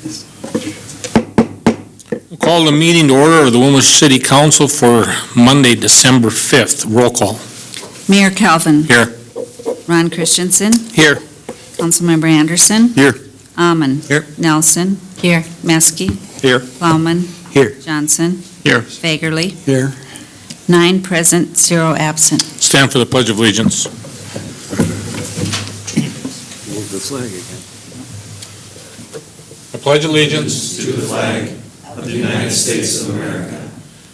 We'll call the meeting to order of the Willmar City Council for Monday, December 5th. Roll call. Mayor Calvin. Here. Ron Christianson. Here. Councilmember Anderson. Here. Amon. Here. Nelson. Here. Mueske. Here. Plowman. Here. Johnson. Here. Fagerly. Here. 9 present, 0 absent. Stand for the Pledge of Allegiance. Move the flag again. I pledge allegiance to the flag of the United States of America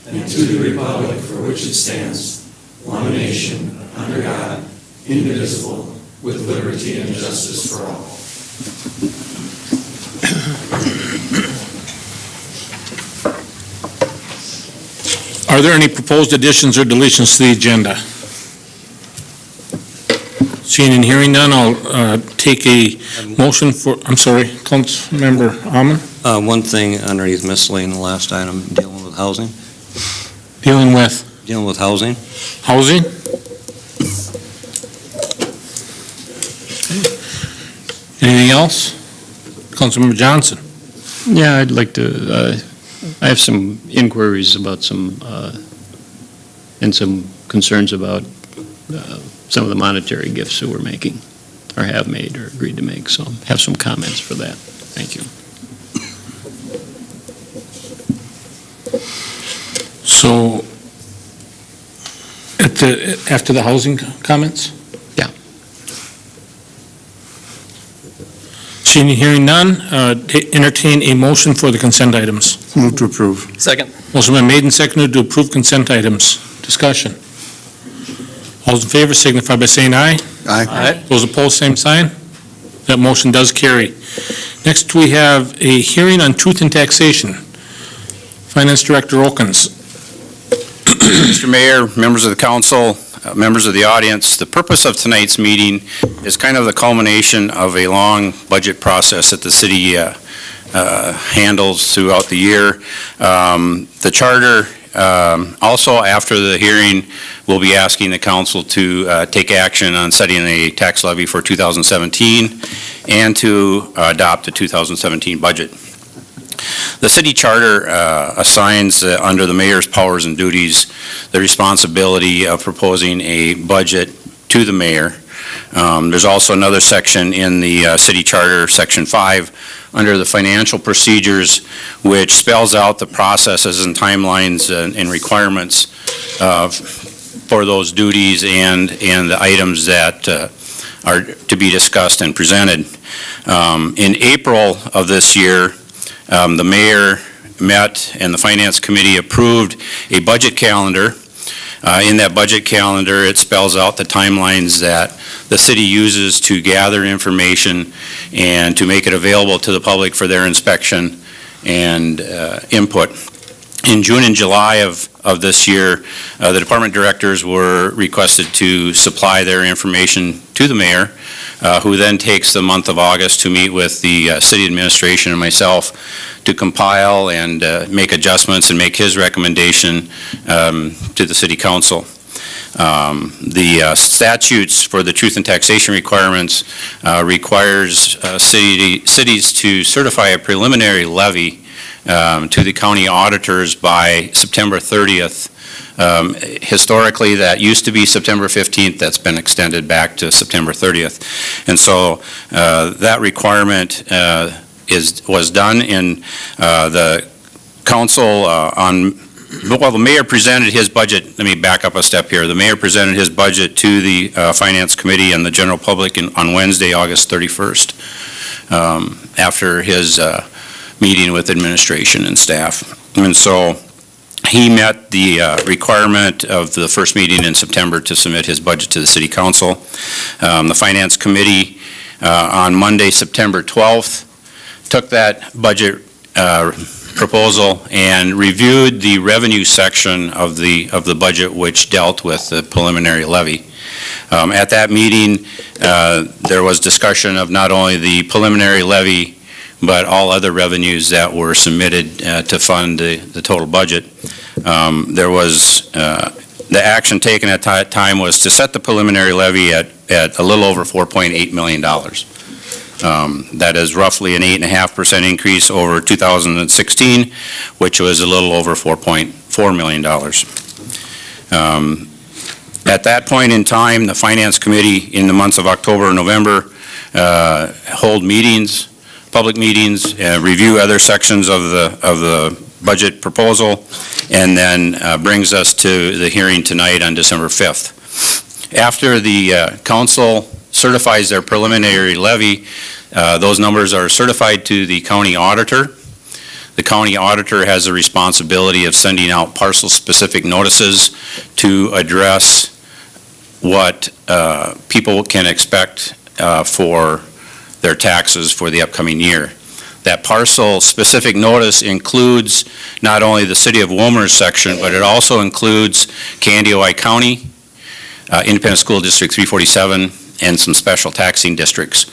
and to the republic for which it stands, one nation, under God, indivisible, with liberty and justice for all. Are there any proposed additions or deletions to the agenda? Seeing and hearing none, I'll take a motion for, I'm sorry, Councilmember Amon? One thing underneath miscellaneous, the last item, dealing with housing. Dealing with Dealing with housing. housing? Anything else? Councilmember Johnson? Yeah, I'd like to, I have some inquiries about some, and some concerns about some of the monetary gifts that we're making, or have made, or agreed to make, so have some comments for that. Thank you. So, after the housing comments? Yeah. Seeing and hearing none, entertain a motion for the consent items. Move to approve. Second. Motion been made and seconded to approve consent items. Discussion. All those in favor signify by saying aye. Aye. Those opposed, same sign. That motion does carry. Next, we have a hearing on truth and taxation. Finance Director Okens. Mr. Mayor, members of the council, members of the audience, the purpose of tonight's meeting is kind of the culmination of a long budget process that the city handles throughout the year. The charter, also after the hearing, will be asking the council to take action on setting a tax levy for 2017 and to adopt the 2017 budget. The city charter assigns, under the mayor's powers and duties, the responsibility of proposing a budget to the mayor. There's also another section in the city charter, section 5, under the financial procedures, which spells out the processes and timelines and requirements for those duties and the items that are to be discussed and presented. In April of this year, the mayor met and the finance committee approved a budget calendar. In that budget calendar, it spells out the timelines that the city uses to gather information and to make it available to the public for their inspection and input. In June and July of this year, the department directors were requested to supply their information to the mayor, who then takes the month of August to meet with the city administration and myself to compile and make adjustments and make his recommendation to the city council. The statutes for the truth and taxation requirements requires cities to certify a preliminary levy to the county auditors by September 30th. Historically, that used to be September 15th. That's been extended back to September 30th. And so that requirement was done in the council well, the mayor presented his budget. Let me back up a step here. The mayor presented his budget to the finance committee and the general public on Wednesday, August 31st, after his meeting with administration and staff. And so he met the requirement of the first meeting in September to submit his budget to the city council. The finance committee on Monday, September 12th, took that budget proposal and reviewed the revenue section of the budget, which dealt with the preliminary levy. At that meeting, there was discussion of not only the preliminary levy, but all other revenues that were submitted to fund the total budget. There was the action taken at that time was to set the preliminary levy at a little over $4.8 million. That is roughly an 8.5% increase over 2016, which was a little over $4.4 million. At that point in time, the Finance Committee in the months of October and November hold meetings, public meetings, review other sections of the budget proposal, and then brings us to the hearing tonight on December 5th. After the council certifies their preliminary levy, those numbers are certified to the county auditor. The county auditor has the responsibility of sending out parcel-specific notices to address what people can expect for their taxes for the upcoming year. That parcel-specific notice includes not only the City of Willmar section, but it also includes Candioi County, Independent School District 347, and some special taxing districts.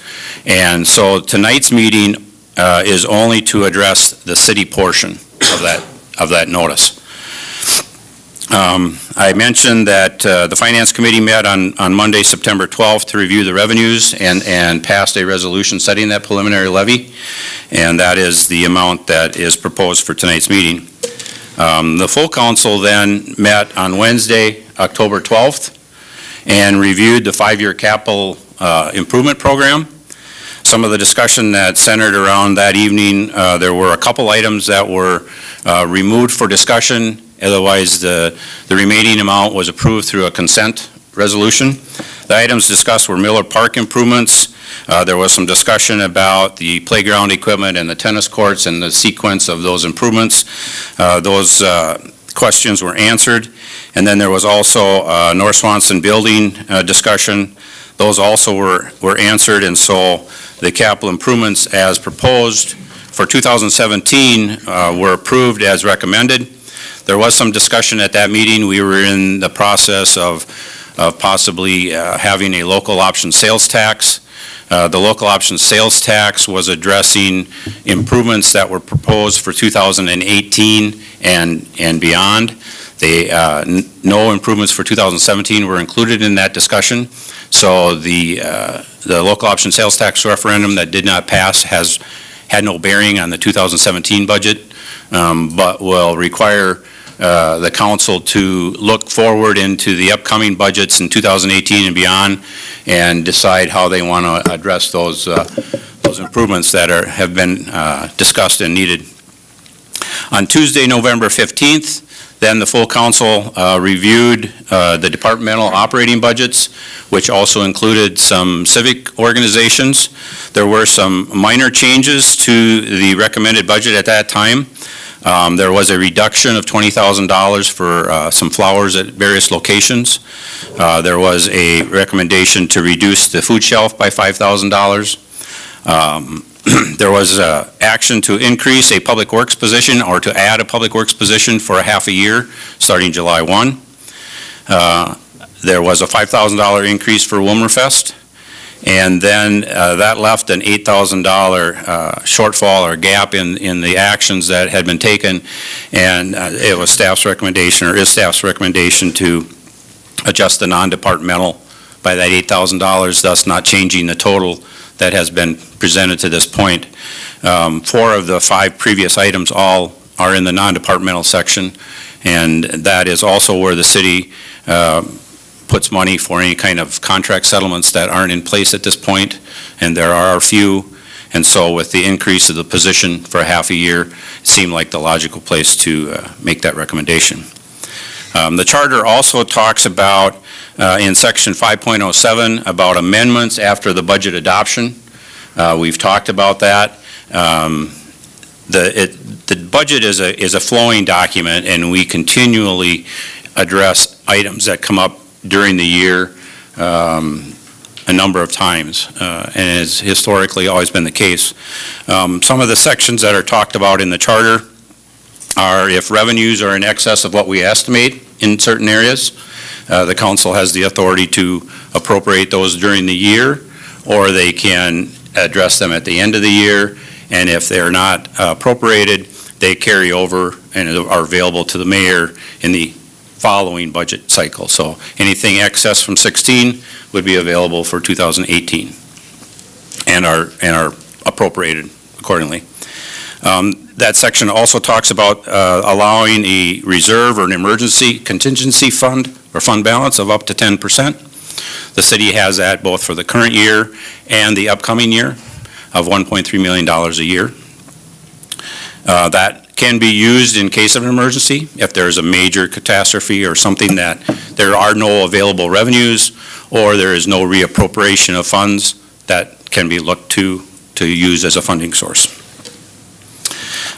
And so tonight's meeting is only to address the city portion of that notice. I mentioned that the Finance Committee met on Monday, September 12th to review the revenues and passed a resolution setting that preliminary levy, and that is the amount that is proposed for tonight's meeting. The full council then met on Wednesday, October 12th, and reviewed the 5-year capital improvement program. Some of the discussion that centered around that evening, there were a couple items that were removed for discussion. Otherwise, the remaining amount was approved through a consent resolution. The items discussed were Miller Park improvements. There was some discussion about the playground equipment and the tennis courts and the sequence of those improvements. Those questions were answered. And then there was also North Swanson building discussion. Those also were answered, and so the capital improvements as proposed for 2017 were approved as recommended. There was some discussion at that meeting. We were in the process of possibly having a local option sales tax. The local option sales tax was addressing improvements that were proposed for 2018 and beyond. No improvements for 2017 were included in that discussion. So the local option sales tax referendum that did not pass had no bearing on the 2017 budget, but will require the council to look forward into the upcoming budgets in 2018 and beyond and decide how they want to address those improvements that have been discussed and needed. On Tuesday, November 15th, then the full council reviewed the departmental operating budgets, which also included some civic organizations. There were some minor changes to the recommended budget at that time. There was a reduction of $20,000 for some flowers at various locations. There was a recommendation to reduce the food shelf by $5,000. There was action to increase a public works position or to add a public works position for a half a year, starting July 1. There was a $5,000 increase for Willmar Fest. And then that left an $8,000 shortfall or gap in the actions that had been taken. And it was staff's recommendation, or is staff's recommendation, to adjust the non-departmental by that $8,000, thus not changing the total that has been presented to this point. 4 of the 5 previous items all are in the non-departmental section, and that is also where the city puts money for any kind of contract settlements that aren't in place at this point, and there are a few. And so with the increase of the position for a half a year, it seemed like the logical place to make that recommendation. The charter also talks about, in section 5.07, about amendments after the budget adoption. We've talked about that. The budget is a flowing document, and we continually address items that come up during the year a number of times, and it's historically always been the case. Some of the sections that are talked about in the charter are if revenues are in excess of what we estimate in certain areas, the council has the authority to appropriate those during the year, or they can address them at the end of the year, and if they're not appropriated, they carry over and are available to the mayor in the following budget cycle. So anything excess from 16 would be available for 2018. and are appropriated accordingly. That section also talks about allowing a reserve or an emergency contingency fund or fund balance of up to 10%. The city has that both for the current year and the upcoming year of $1.3 million a year. That can be used in case of an emergency if there's a major catastrophe or something that there are no available revenues or there is no reappropriation of funds that can be looked to use as a funding source.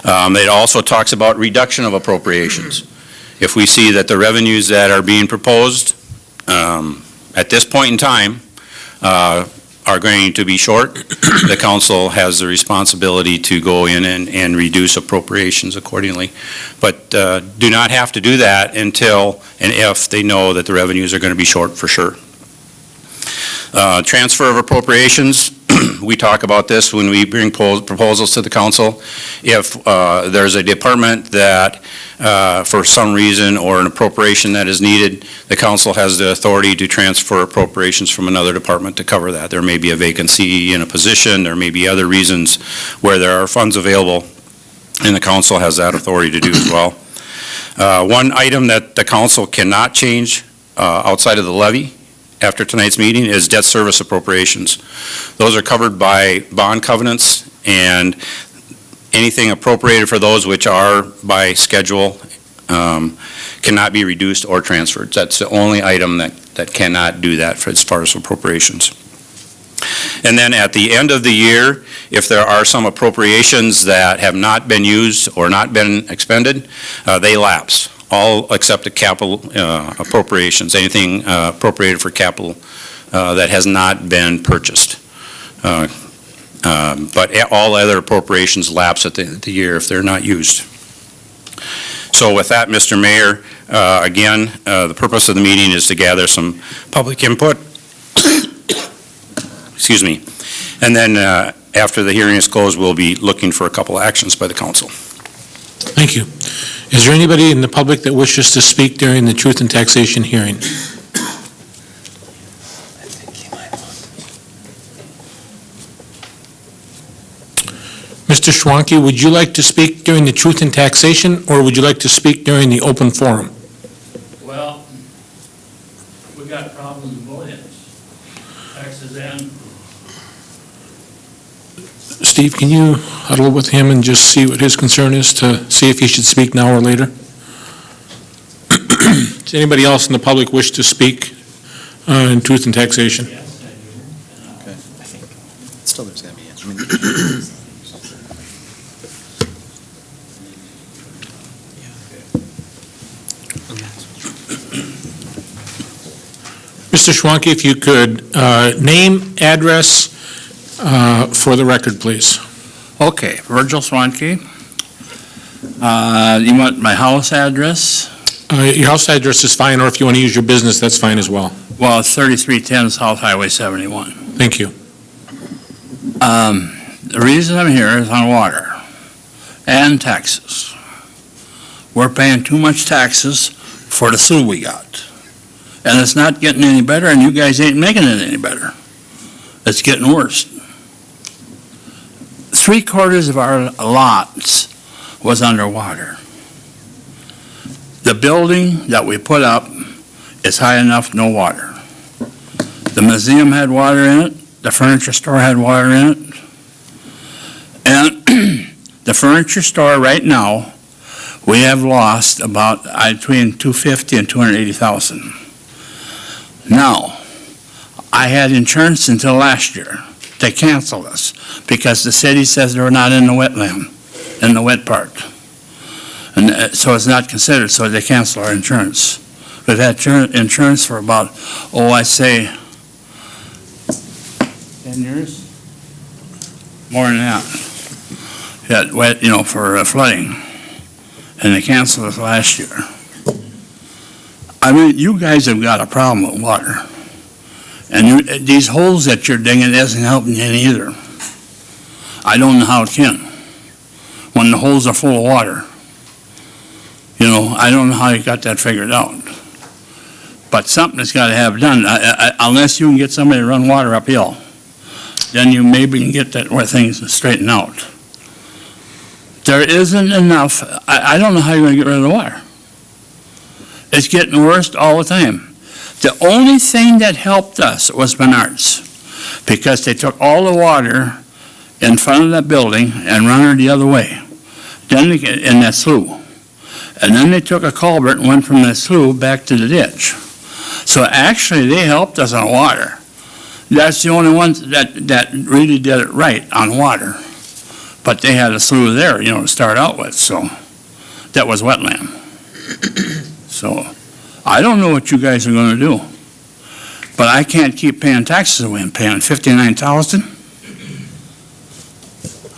It also talks about reduction of appropriations. If we see that the revenues that are being proposed at this point in time are going to be short, the council has the responsibility to go in and reduce appropriations accordingly. But do not have to do that until and if they know that the revenues are going to be short for sure. Transfer of appropriations, we talk about this when we bring proposals to the council. If there's a department that for some reason or an appropriation that is needed, the council has the authority to transfer appropriations from another department to cover that. There may be a vacancy in a position, there may be other reasons where there are funds available, and the council has that authority to do as well. One item that the council cannot change outside of the levy after tonight's meeting is debt service appropriations. Those are covered by bond covenants, and anything appropriated for those which are by schedule cannot be reduced or transferred. That's the only item that cannot do that as far as appropriations. And then at the end of the year, if there are some appropriations that have not been used or not been expended, they lapse. All except the capital appropriations, anything appropriated for capital that has not been purchased. But all other appropriations lapse at the year if they're not used. So with that, Mr. Mayor, again, the purpose of the meeting is to gather some public input. Excuse me. And then after the hearing is closed, we'll be looking for a couple actions by the council. Thank you. Is there anybody in the public that wishes to speak during the Truth and Taxation hearing? Mr. Schwanke, would you like to speak during the Truth and Taxation, or would you like to speak during the open forum? Well, we got problems in both ends. Taxes and Steve, can you huddle with him and just see what his concern is to see if he should speak now or later? Does anybody else in the public wish to speak in Truth and Taxation? yes, I do. Okay. I think still there's going to be, Mr. Schwanke, if you could name, address for the record, please. Okay, Virgil Swanke. You want my house address? Your house address is fine, or if you want to use your business, that's fine as well. Well, it's 3310 South Highway 71. Thank you. The reason I'm here is on water and taxes. We're paying too much taxes for the sewer we got. And it's not getting any better, and you guys ain't making it any better. It's getting worse. 3/4 of our lots was underwater. The building that we put up is high enough, no water. The museum had water in it, the furniture store had water in it, and the furniture store right now, we have lost about between $250,000 and $280,000. Now, I had insurance until last year. They canceled us because the city says they're not in the wetland, in the wet part. And so it's not considered, so they cancel our insurance. We've had insurance for about, I'd say 10 years? More than that. Had wet, for flooding. And they canceled us last year. I mean, you guys have got a problem with water. And these holes that you're digging isn't helping you either. I don't know how it can. When the holes are full of water. I don't know how you got that figured out. But something has got to have done, unless you can get somebody to run water uphill. then you maybe can get that where things straighten out. There isn't enough, I don't know how you're gonna get rid of the water. It's getting worse all the time. The only thing that helped us was Menards, because they took all the water in front of that building and run her the other way, then in that slough. And then they took a culvert and went from the slough back to the ditch. So actually, they helped us on water. That's the only ones that really did it right on water. But they had a slough there, to start out with, so that was wetland. So I don't know what you guys are gonna do, but I can't keep paying taxes away and paying $59,000.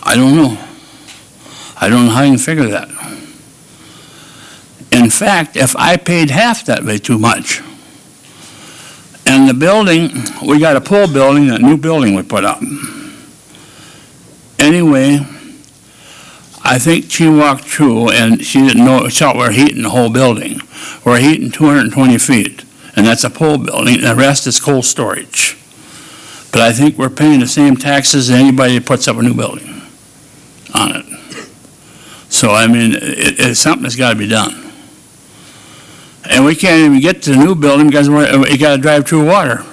I don't know. I don't know how you can figure that. In fact, if I paid half, that would be too much. And the building, we got a pool building, that new building we put up. Anyway, I think she walked through and she didn't know, she thought we were heating the whole building. We're heating 220 feet, and that's a pool building, and the rest is cold storage. But I think we're paying the same taxes as anybody that puts up a new building on it. So, I mean, it's something that's got to be done. And we can't even get to the new building because we got to drive through water.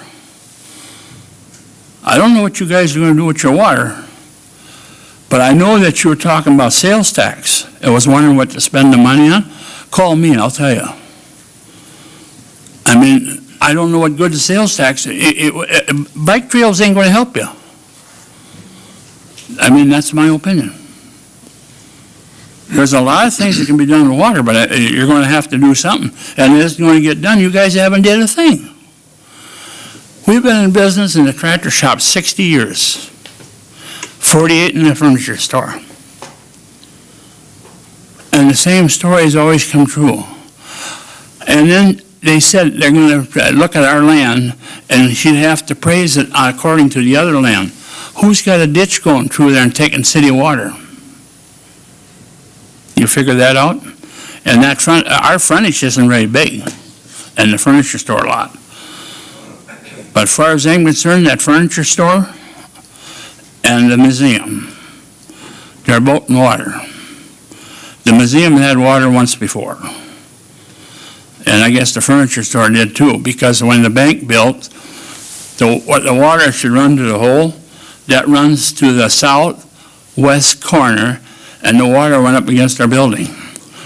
I don't know what you guys are going to do with your water, but I know that you were talking about sales tax. I was wondering what to spend the money on. Call me, I'll tell you. I mean, I don't know what good the sales tax, bike trails ain't going to help you. I mean, that's my opinion. There's a lot of things that can be done with water, but you're going to have to do something. And it isn't going to get done. You guys haven't did a thing. We've been in business in the tractor shop 60 years. 48 in the furniture store. And the same stories always come true. And then they said they're going to look at our land, and she'd have to praise it according to the other land. Who's got a ditch going through there and taking city water? You figure that out? And that our frontage isn't very big, and the furniture store lot. But as far as I'm concerned, that furniture store and the museum, they're both in water. The museum had water once before. And I guess the furniture store did too, because when the bank built, the water should run to the hole. That runs to the southwest corner, and the water went up against our building.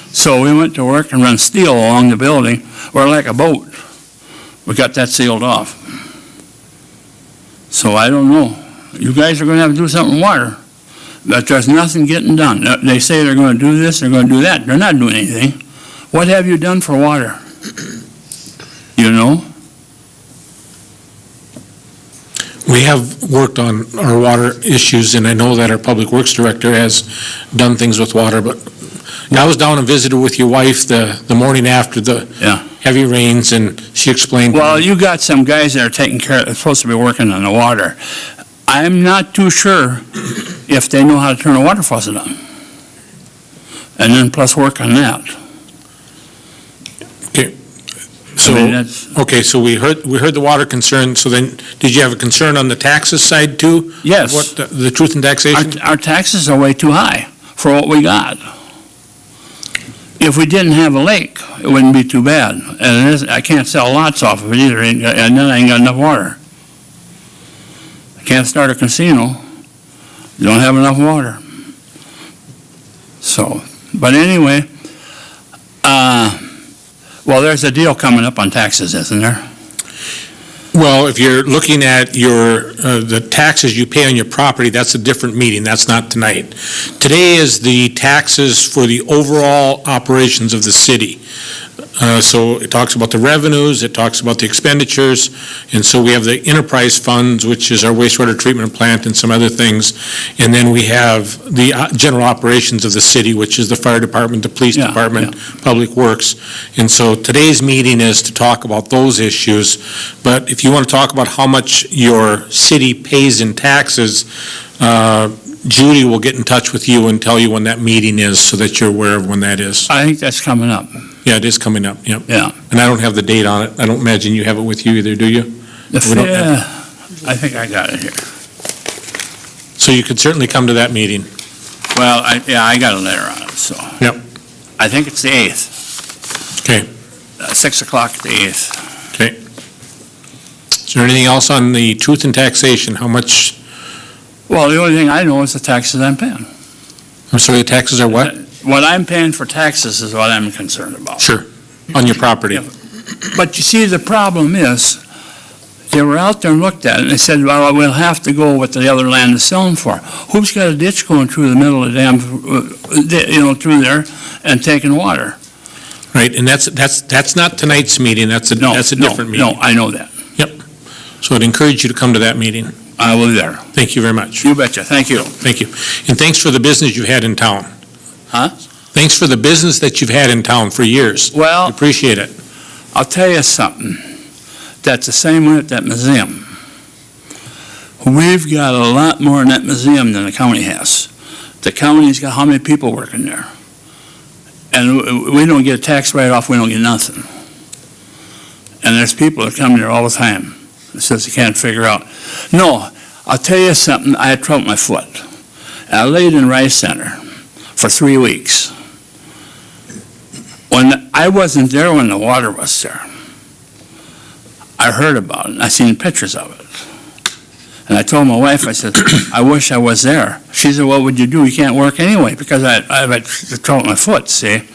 So we went to work and run steel along the building. We're like a boat. We got that sealed off. So I don't know. You guys are going to have to do something with water. But there's nothing getting done. They say they're going to do this, they're going to do that. They're not doing anything. What have you done for water? You know? We have worked on our water issues, and I know that our Public Works Director has done things with water, but I was down and visited with your wife the morning after the heavy rains, and she explained. Well, you got some guys that are taking care, supposed to be working on the water. I'm not too sure if they know how to turn a water faucet on. And then plus work on that. Okay. So, so we heard the water concern. So then, did you have a concern on the taxes side too? Yes. What the truth in taxation? Our taxes are way too high for what we got. If we didn't have a lake, it wouldn't be too bad. And it is, I can't sell lots off of it either, and then I ain't got enough water. I can't start a casino. You don't have enough water. So, but anyway, well, there's a deal coming up on taxes, isn't there? Well, if you're looking at your, the taxes you pay on your property, that's a different meeting. That's not tonight. Today is the taxes for the overall operations of the city. So it talks about the revenues, it talks about the expenditures, and so we have the enterprise funds, which is our wastewater treatment plant and some other things, and then we have the general operations of the city, which is the fire department, the police department, Public Works. And so today's meeting is to talk about those issues, but if you want to talk about how much your city pays in taxes, Judy will get in touch with you and tell you when that meeting is so that you're aware of when that is. I think that's coming up. Yeah, it is coming up, yep. Yeah. And I don't have the date on it. I don't imagine you have it with you either, do you? I think I got it here. So you could certainly come to that meeting. Well, I got a letter on it, so. Yep. I think it's the 8th. Okay. 6 o'clock the 8th. Okay. Is there anything else on the truth in taxation? How much, Well, the only thing I know is the taxes I'm paying. I'm sorry, the taxes are what? What I'm paying for taxes is what I'm concerned about. Sure. On your property. Yeah. But you see, the problem is, they were out there and looked at it, and they said, well, we'll have to go with the other land is selling for. Who's got a ditch going through the middle of the damn, through there and taking water? Right, and that's not tonight's meeting, that's a different meeting. No, I know that. So I'd encourage you to come to that meeting. I will be there. Thank you very much. You betcha. Thank you. Thank you. And thanks for the business you've had in town. Huh? Thanks for the business that you've had in town for years. Well, Appreciate it. I'll tell you something. That's the same way at that museum. We've got a lot more in that museum than the county has. The county's got how many people working there? And we don't get a tax write-off, we don't get nothing. And there's people that come there all the time that says they can't figure out. No, I'll tell you something, I had trouble with my foot. And I laid in Rice Center for 3 weeks. When I wasn't there when the water was there. I heard about it, and I seen pictures of it. And I told my wife, I said, I wish I was there. She said, what would you do? You can't work anyway, because I had trouble with my foot, see?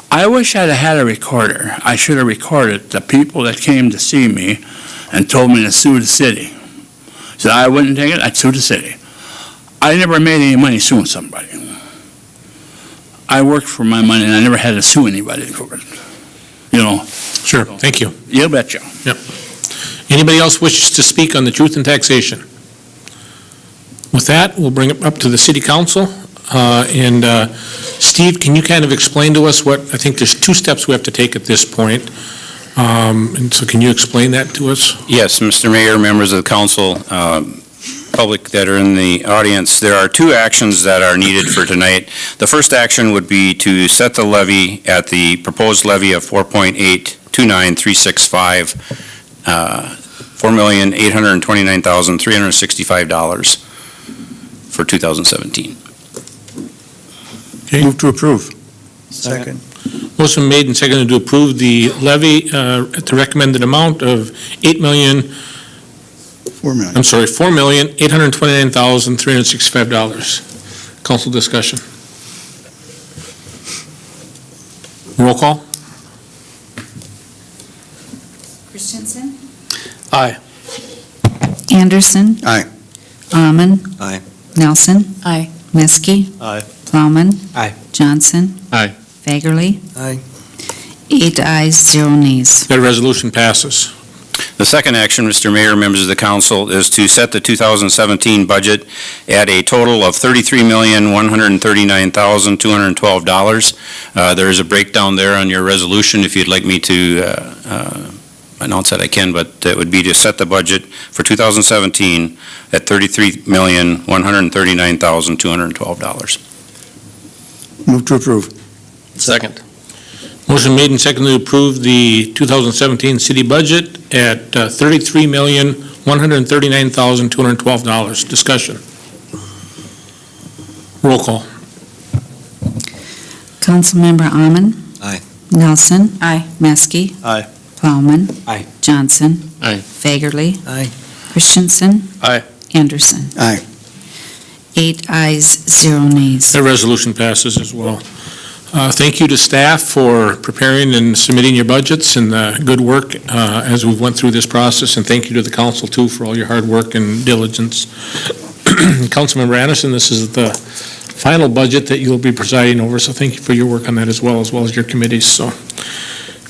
I wish I'd have had a recorder. I should have recorded the people that came to see me and told me to sue the city. So I wouldn't take it, I'd sue the city. I never made any money suing somebody. I worked for my money, and I never had to sue anybody for it. You know? Sure, thank you. You betcha. Anybody else wishes to speak on the truth in taxation? With that, we'll bring it up to the city council. And Steve, can you kind of explain to us what, I think there's 2 steps we have to take at this point. And so can you explain that to us? Yes, Mr. Mayor, members of the council, public that are in the audience, there are 2 actions that are needed for tonight. The first action would be to set the levy at the proposed levy of $4.829365, $4,829,365 for 2017. Okay. Move to approve. Second. Motion made and seconded to approve the levy at the recommended amount of $4,829,365. Council discussion. Roll call. Christianson. Aye. Anderson. Aye. Almond. Aye. Nelson. Aye. Mueske. Aye. Plowman. Aye. Johnson. Aye. Fagerly. Aye. 8 ayes, 0 nays. That resolution passes. The second action, Mr. Mayor, members of the council, is to set the 2017 budget at a total of $33,139,212. There is a breakdown there on your resolution. If you'd like me to announce that, I can, but it would be to set the budget for 2017 at $33,139,212. Move to approve. Second. Motion made and seconded to approve the 2017 city budget at $33,139,212. Discussion. Roll call. Councilmember Almond. Aye. Nelson. Aye. Mueske. Aye. Plowman. Aye. Johnson. Aye. Fagerly. Aye. Christianson. Aye. Anderson. Aye. 8 ayes, 0 nays. That resolution passes as well. Thank you to staff for preparing and submitting your budgets and good work as we went through this process, and thank you to the council, too, for all your hard work and diligence. Councilmember Anderson, this is the final budget that you'll be presiding over, so thank you for your work on that as well as your committees. So,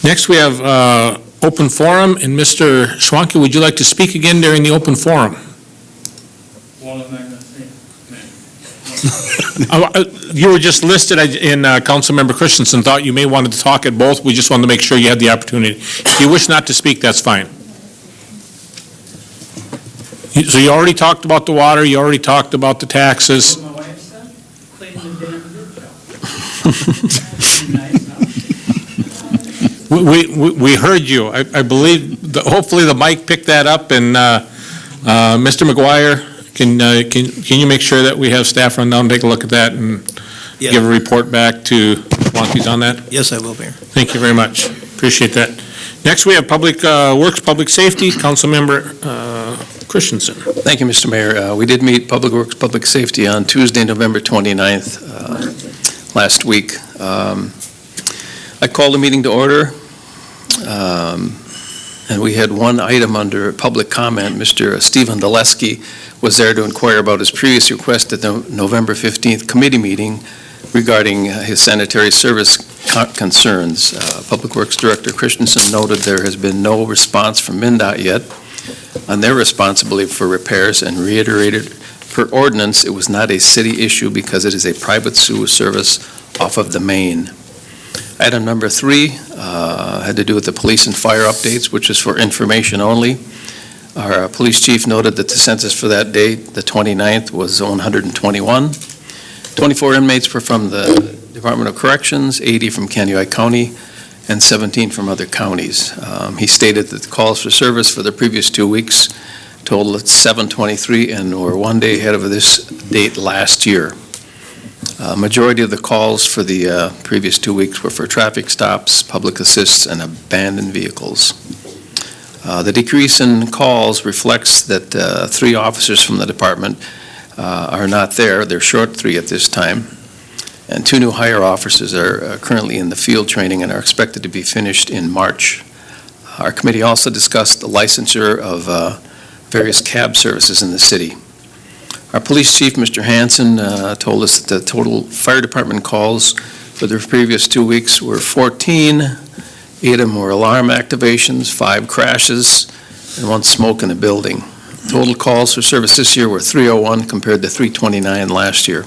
next we have open forum, and Mr. Schwanke, would you like to speak again during the open forum? You were just listed in Councilmember Christianson, thought you may wanted to talk at both. We just wanted to make sure you had the opportunity. If you wish not to speak, that's fine. So you already talked about the water, you already talked about the taxes. We heard you. I believe, hopefully the mic picked that up, and Mr. McGuire Can you make sure that we have staff run down and take a look at that and Yes. give a report back to Monty's on that? Yes, I will, Mayor. Thank you very much. Appreciate that. Next, we have Public Works, Public Safety, Councilmember Christianson. Thank you, Mr. Mayor. We did meet Public Works, Public Safety on Tuesday, November 29th, last week. I called the meeting to order, and we had one item under public comment. Mr. Stephen Denis was there to inquire about his previous request at the November 15th committee meeting regarding his sanitary service concerns. Public Works Director Christianson noted there has been no response from MnDOT yet on their responsibility for repairs and reiterated per ordinance it was not a city issue because it is a private sewer service off of the main. Item number 3 had to do with the police and fire updates, which is for information only. Our police chief noted that the census for that date, the 29th, was 121. 24 inmates were from the Department of Corrections, 80 from Kansas County, and 17 from other counties. He stated that the calls for service for the previous 2 weeks totaled 723 and were 1 day ahead of this date last year. Majority of the calls for the previous 2 weeks were for traffic stops, public assists, and abandoned vehicles. The decrease in calls reflects that 3 officers from the department are not there. They're short 3 at this time. And 2 new hire officers are currently in the field training and are expected to be finished in March. Our committee also discussed the licensure of various cab services in the city. Our police chief, Mr. Hanson, told us that the total fire department calls for the previous 2 weeks were 14. 8 of them were alarm activations, 5 crashes, and 1 smoke in a building. Total calls for service this year were 301 compared to 329 last year.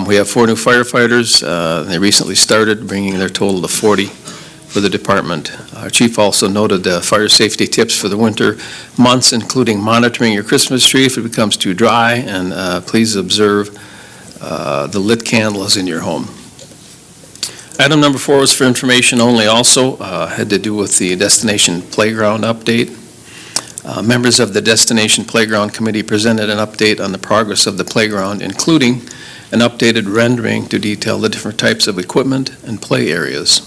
We have 4 new firefighters. They recently started, bringing their total to 40 for the department. Our chief also noted fire safety tips for the winter months, including monitoring your Christmas tree if it becomes too dry, and please observe the lit candles in your home. Item number 4 was for information only also, had to do with the Destination Playground update. Members of the Destination Playground Committee presented an update on the progress of the playground, including an updated rendering to detail the different types of equipment and play areas.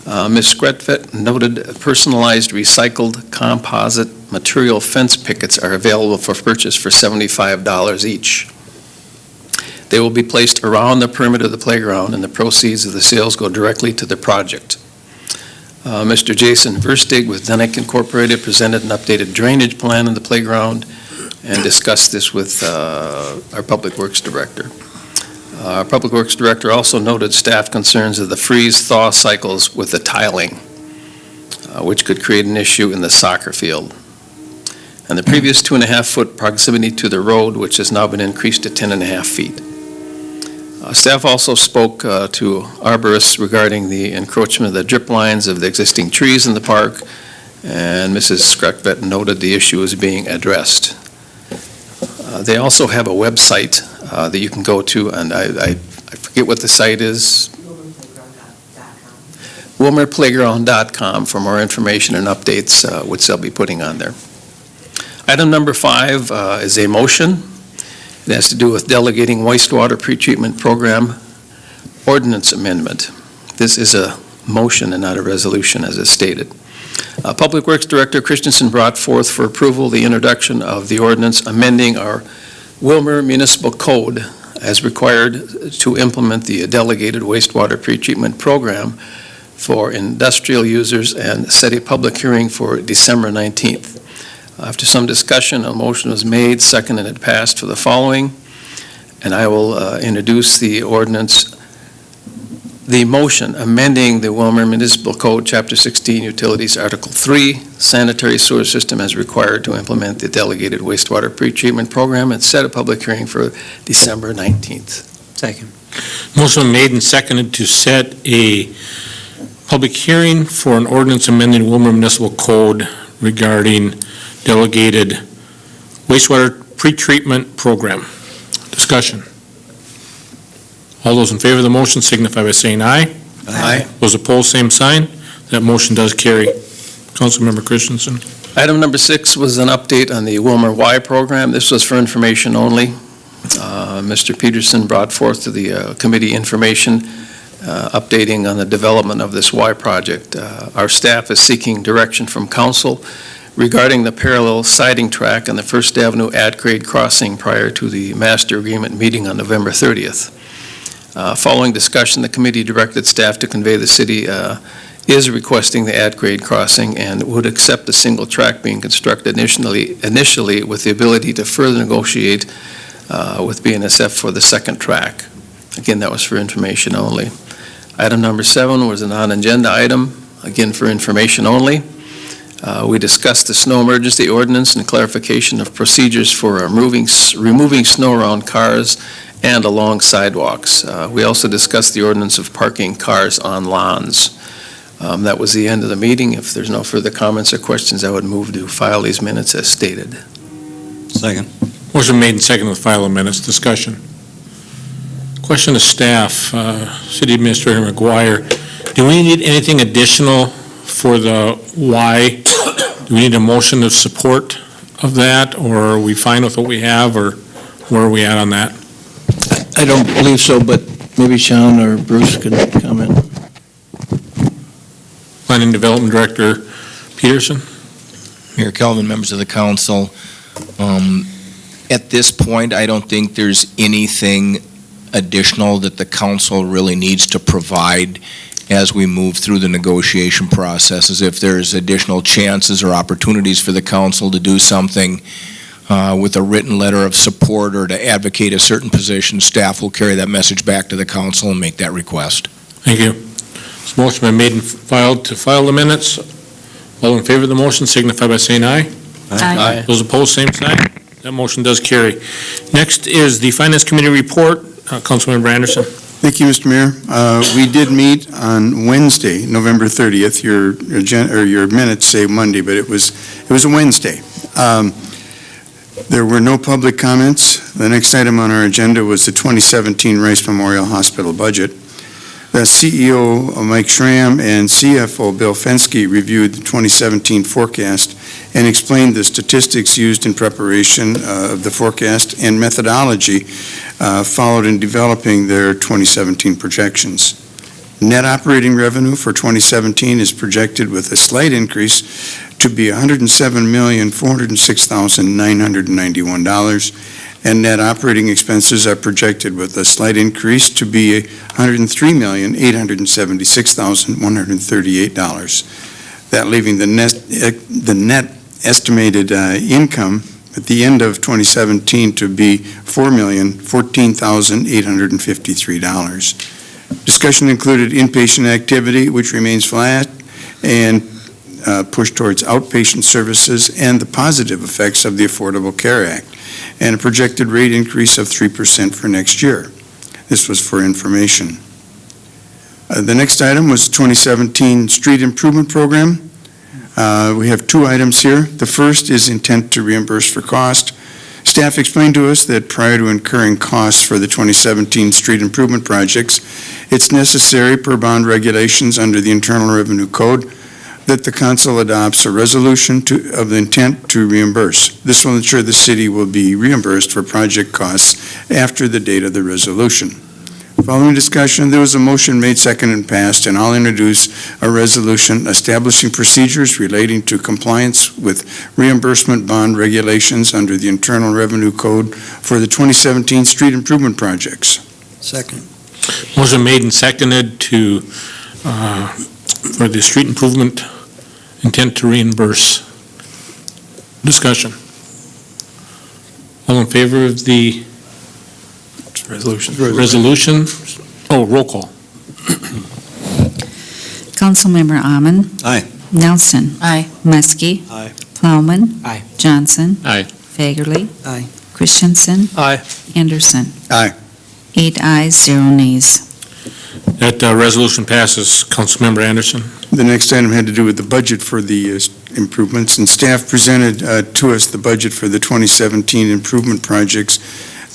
Ms. Skretvet noted personalized recycled composite material fence pickets are available for purchase for $75 each. They will be placed around the perimeter of the playground, and the proceeds of the sales go directly to the project. Mr. Jason Verstig with Denis Incorporated presented an updated drainage plan of the playground and discussed this with our Public Works Director. Our Public Works Director also noted staff concerns of the freeze-thaw cycles with the tiling, which could create an issue in the soccer field. And the previous 2.5-foot proximity to the road, which has now been increased to 10.5 feet. Staff also spoke to arborists regarding the encroachment of the drip lines of the existing trees in the park, and Mrs. Skretvet noted the issue is being addressed. They also have a website that you can go to, and I forget what the site is. WillmarPlayground.com for more information and updates, which they'll be putting on there. Item number 5 is a motion. It has to do with delegating wastewater pretreatment program ordinance amendment. This is a motion and not a resolution, as is stated. Public Works Director Christianson brought forth for approval the introduction of the ordinance amending our Willmar Municipal Code as required to implement the delegated wastewater pretreatment program for industrial users and set a public hearing for December 19th. After some discussion, a motion was made, seconded, and it passed for the following, and I will introduce the ordinance, the motion amending the Willmar Municipal Code, Chapter 16, Utilities, Article 3, Sanitary Sewer System as required to implement the delegated wastewater pretreatment program and set a public hearing for December 19th. Second. Motion made and seconded to set a public hearing for an ordinance amending Willmar Municipal Code regarding delegated wastewater pretreatment program. Discussion. All those in favor of the motion signify by saying aye. Aye. Those opposed, same sign. That motion does carry. Councilmember Christianson. Item number 6 was an update on the Willmar Y program. This was for information only. Mr. Peterson brought forth to the committee information updating on the development of this Y project. Our staff is seeking direction from council regarding the parallel siding track on the First Avenue at-grade crossing prior to the master agreement meeting on November 30th. Following discussion, the committee directed staff to convey the city is requesting the at-grade crossing and would accept the single track being constructed initially with the ability to further negotiate with BNSF for the second track. Again, that was for information only. Item number 7 was a non-agenda item, again for information only. We discussed the snow emergency ordinance and clarification of procedures for removing snow around cars and along sidewalks. We also discussed the ordinance of parking cars on lawns. That was the end of the meeting. If there's no further comments or questions, I would move to file these minutes as stated. Second. Motion made and seconded to file the minutes. Discussion. Question to staff. City Administrator McGuire, do we need anything additional for the Y? Do we need a motion of support of that, or are we fine with what we have, or where are we at on that? I don't believe so, but maybe Shawn or Bruce could comment. Planning Development Director Peterson? Mayor Kelvin, members of the council, at this point, I don't think there's anything additional that the council really needs to provide as we move through the negotiation processes. If there's additional chances or opportunities for the council to do something with a written letter of support or to advocate a certain position, staff will carry that message back to the council and make that request. Thank you. This motion been made and filed to file the minutes. All in favor of the motion signify by saying aye. Aye. Those opposed, same sign. That motion does carry. Next is the Finance Committee report. Councilmember Anderson. Thank you, Mr. Mayor. We did meet on Wednesday, November 30th. Your minutes say Monday, but it was a Wednesday. There were no public comments. The next item on our agenda was the 2017 Rice Memorial Hospital budget. The CEO, Mike Schramm, and CFO, Bill Fensky, reviewed the 2017 forecast and explained the statistics used in preparation of the forecast and methodology followed in developing their 2017 projections. Net operating revenue for 2017 is projected with a slight increase to be $107,406,991, and net operating expenses are projected with a slight increase to be $103,876,138. That leaving the net estimated income at the end of 2017 to be $4,014,853. Discussion included inpatient activity, which remains flat, and push towards outpatient services and the positive effects of the Affordable Care Act, and a projected rate increase of 3% for next year. This was for information. The next item was 2017 Street Improvement Program. We have two items here. The first is intent to reimburse for cost. Staff explained to us that prior to incurring costs for the 2017 street improvement projects, it's necessary per bond regulations under the Internal Revenue Code that the council adopts a resolution of the intent to reimburse. This will ensure the city will be reimbursed for project costs after the date of the resolution. Following discussion, there was a motion made, second, and passed, and I'll introduce a resolution establishing procedures relating to compliance with reimbursement bond regulations under the Internal Revenue Code for the 2017 street improvement projects. Second. Motion made and seconded to, for the street improvement intent to reimburse. Discussion. All in favor of the resolution? Oh, roll call. Councilmember Amon. Aye. Nelson. Aye. Aye. Mueske. Plowman. Aye. Johnson. Aye. Fagerly. Aye. Christianson. Aye. Anderson. Aye. 8 ayes, 0 nays. That resolution passes. Councilmember Anderson. The next item had to do with the budget for the improvements, and staff presented to us the budget for the 2017 improvement projects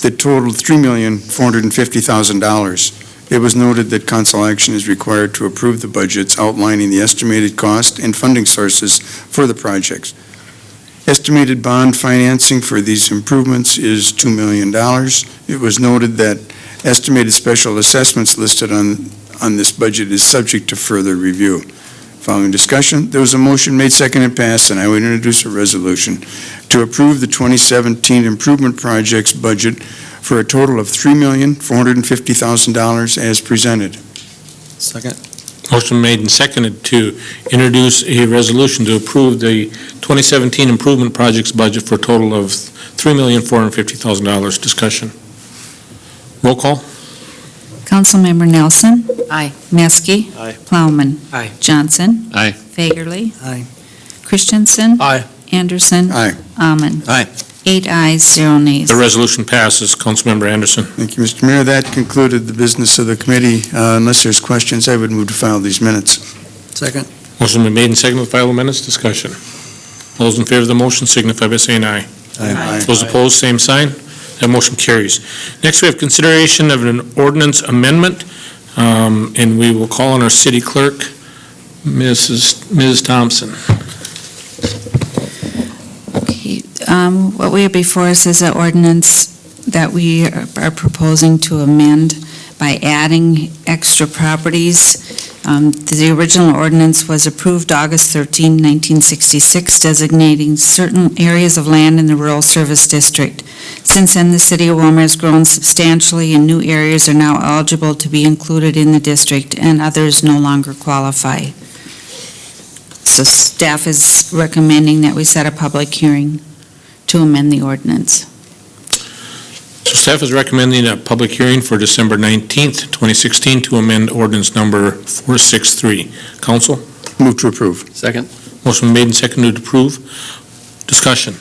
that totaled $3,450,000. It was noted that council action is required to approve the budgets outlining the estimated cost and funding sources for the projects. Estimated bond financing for these improvements is $2 million. It was noted that estimated special assessments listed on this budget is subject to further review. Following discussion, there was a motion made, seconded, passed, and I would introduce a resolution to approve the 2017 improvement projects budget for a total of $3,450,000 as presented. Second. Motion made and seconded to introduce a resolution to approve the 2017 improvement projects budget for a total of $3,450,000. Discussion. Roll call. Councilmember Nelson. Aye. Mueske. Aye. Plowman. Aye. Johnson. Aye. Fagerly. Aye. Christianson. Aye. Anderson. Aye. Almond. Aye. 8 ayes, 0 nays. The resolution passes. Councilmember Anderson. Thank you, Mr. Mayor. That concluded the business of the committee. Unless there's questions, I would move to file these minutes. Second. Motion been made and seconded to file the minutes. Discussion. All those in favor of the motion signify by saying aye. Aye. Those opposed, same sign. That motion carries. Next, we have consideration of an ordinance amendment, and we will call on our city clerk, Ms. Thompson. Okay, what we have before us is an ordinance that we are proposing to amend by adding extra properties. The original ordinance was approved August 13, 1966, designating certain areas of land in the Rural Service District. Since then, the city of Willmar has grown substantially, and new areas are now eligible to be included in the district, and others no longer qualify. So staff is recommending that we set a public hearing to amend the ordinance. So staff is recommending a public hearing for December 19th, 2016 to amend ordinance number 463. Council? Move to approve. Second. Motion made and seconded to approve. Discussion.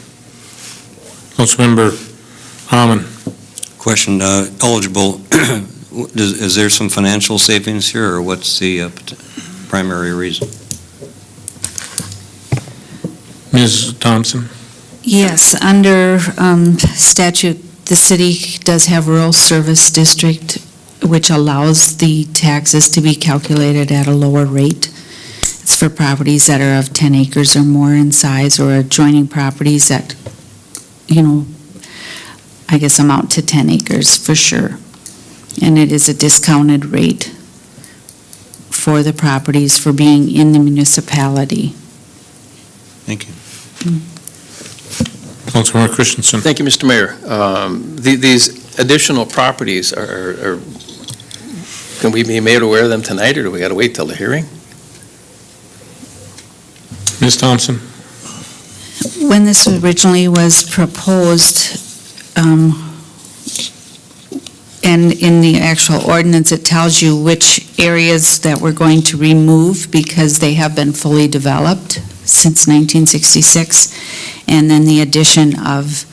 Councilmember Hammond. Question, eligible, is there some financial savings here, or what's the primary reason? Ms. Thompson. Yes, under statute, the city does have rural service district, which allows the taxes to be calculated at a lower rate. It's for properties that are of 10 acres or more in size, or adjoining properties that, I guess amount to 10 acres for sure. And it is a discounted rate for the properties for being in the municipality. Thank you. Councilmember Christianson. Thank you, Mr. Mayor. These additional properties can we be made aware of them tonight, or do we got to wait till the hearing? Ms. Thompson. When this originally was proposed, and in the actual ordinance, it tells you which areas that we're going to remove because they have been fully developed since 1966, and then the addition of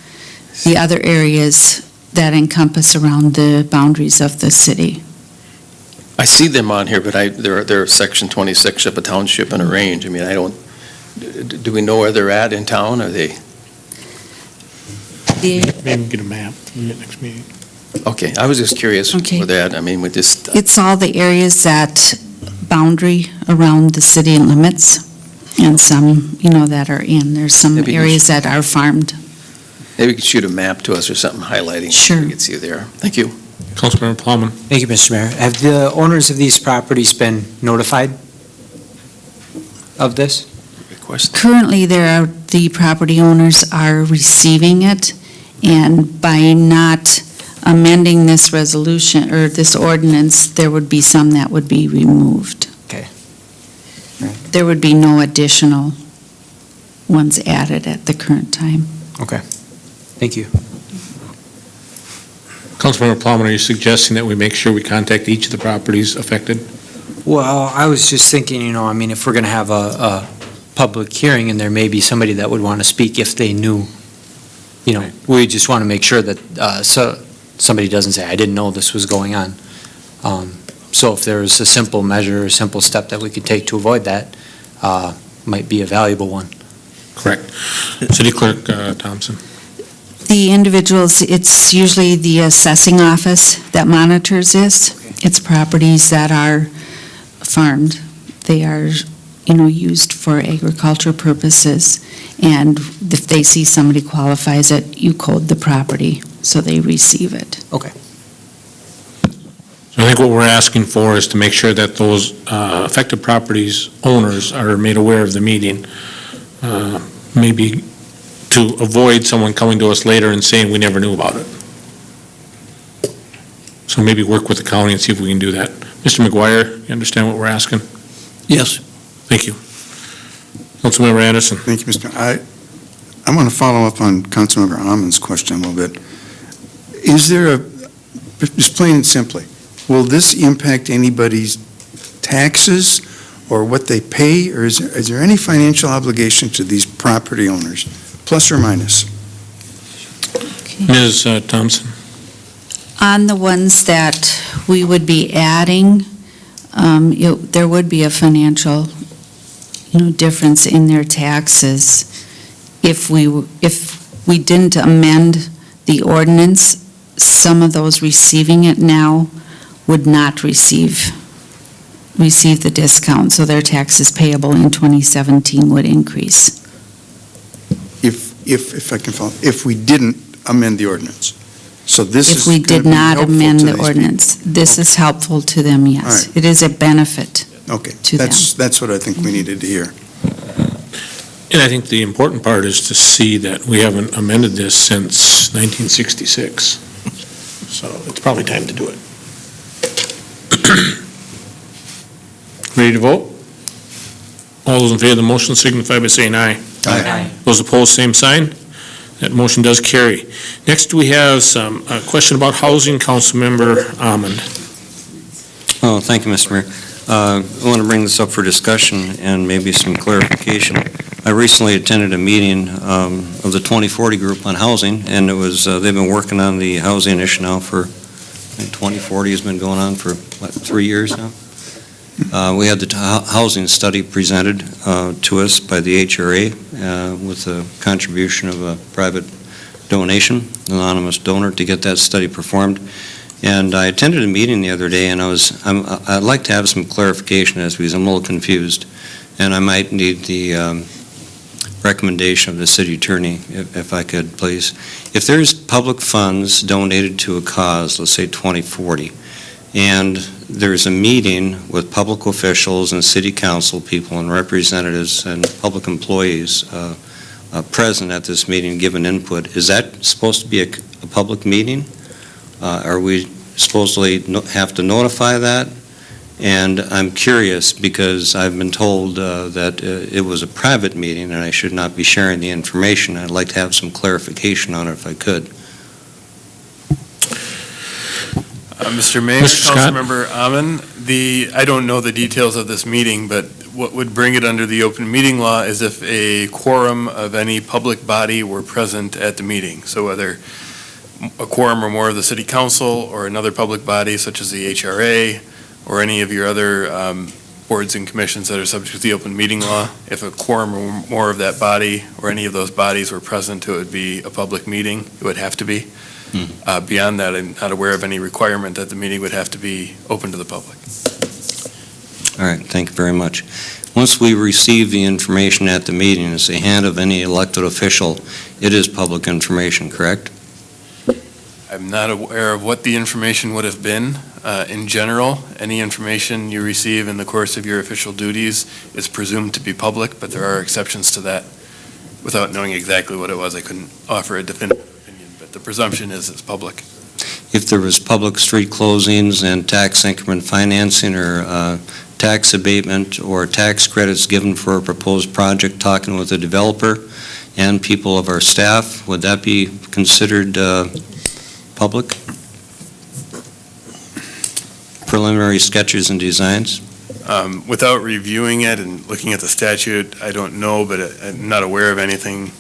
the other areas that encompass around the boundaries of the city. I see them on here, but they're section 26 of a township and a range. I mean, do we know where they're at in town? Are they? Maybe get a map for the next meeting. Okay, I was just curious Okay. where they're at. I mean, with this. It's all the areas that boundary around the city limits, and some, that are in. There's some Maybe you areas that are farmed. Maybe you could shoot a map to us or something highlighting. Sure. We could see there. Thank you. Councilmember Plowman. Thank you, Mr. Mayor. Have the owners of these properties been notified of this? Request. Currently, the property owners are receiving it, and by not amending this resolution, or this ordinance, there would be some that would be removed. Okay. There would be no additional ones added at the current time. Okay. Thank you. Councilmember Plowman, are you suggesting that we make sure we contact each of the properties affected? Well, I was just thinking, if we're going to have a public hearing, and there may be somebody that would want to speak if they knew, we just want to make sure that somebody doesn't say, I didn't know this was going on. So if there's a simple measure, a simple step that we could take to avoid that, might be a valuable one. Correct. City Clerk Thompson. The individuals, it's usually the assessing office that monitors this. Okay. It's properties that are farmed. They are, used for agriculture purposes. And if they see somebody qualifies it, you code the property, so they receive it. Okay. So I think what we're asking for is to make sure that those affected properties owners are made aware of the meeting, maybe to avoid someone coming to us later and saying we never knew about it. So maybe work with the county and see if we can do that. Mr. McGuire, you understand what we're asking? Yes. Thank you. Councilmember Anderson. Thank you, Mr. I want to follow up on Councilmember Ammon's question a little bit. Is there just plain and simply, will this impact anybody's taxes or what they pay, or is there any financial obligation to these property owners, plus or minus? Ms. Thompson. On the ones that we would be adding, there would be a financial, difference in their taxes if we didn't amend the ordinance. Some of those receiving it now would not receive the discount, so their taxes payable in 2017 would increase. If I can follow, if we didn't amend the ordinance. So this is If we gonna did be not helpful amend to the these ordinance, this is helpful to them, All yes. right. It is a benefit. Okay, to them. that's what I think we needed to hear. And I think the important part is to see that we haven't amended this since 1966. So it's probably time to do it. Ready to vote? All those in favor of the motion signify by saying aye. Aye. Those opposed, same sign. That motion does carry. Next, we have a question about housing, Councilmember Amond. Oh, thank you, Mr. Mayor. I want to bring this up for discussion and maybe some clarification. I recently attended a meeting of the 2040 group on housing, and it was, they've been working on the housing issue now for, I think 2040 has been going on for, 3 years now? We had the housing study presented to us by the HRA with a contribution of a private donation, anonymous donor, to get that study performed. And I attended a meeting the other day, and I'd like to have some clarification as because I'm a little confused, and I might need the recommendation of the city attorney, if I could, please. If there's public funds donated to a cause, let's say 2040, and there's a meeting with public officials and city council people and representatives and public employees present at this meeting, given input, is that supposed to be a public meeting? Are we supposedly have to notify that? And I'm curious because I've been told that it was a private meeting and I should not be sharing the information. I'd like to have some clarification on it if I could. Mr. Mayor, Mr. Scott? Councilmember Amon, I don't know the details of this meeting, but what would bring it under the open meeting law is if a quorum of any public body were present at the meeting. So whether a quorum or more of the city council or another public body such as the HRA or any of your other boards and commissions that are subject to the open meeting law, if a quorum or more of that body or any of those bodies were present, it would be a public meeting. It would have to be. Beyond that, I'm not aware of any requirement that the meeting would have to be open to the public. All right, thank you very much. Once we receive the information at the meeting, it's the hand of any elected official, it is public information, correct? I'm not aware of what the information would have been. In general, any information you receive in the course of your official duties is presumed to be public, but there are exceptions to that. Without knowing exactly what it was, I couldn't offer a definitive opinion, but the presumption is it's public. If there was public street closings and tax increment financing or tax abatement or tax credits given for a proposed project, talking with the developer and people of our staff, would that be considered public? Preliminary sketches and designs? Without reviewing it and looking at the statute, I don't know, but I'm not aware of anything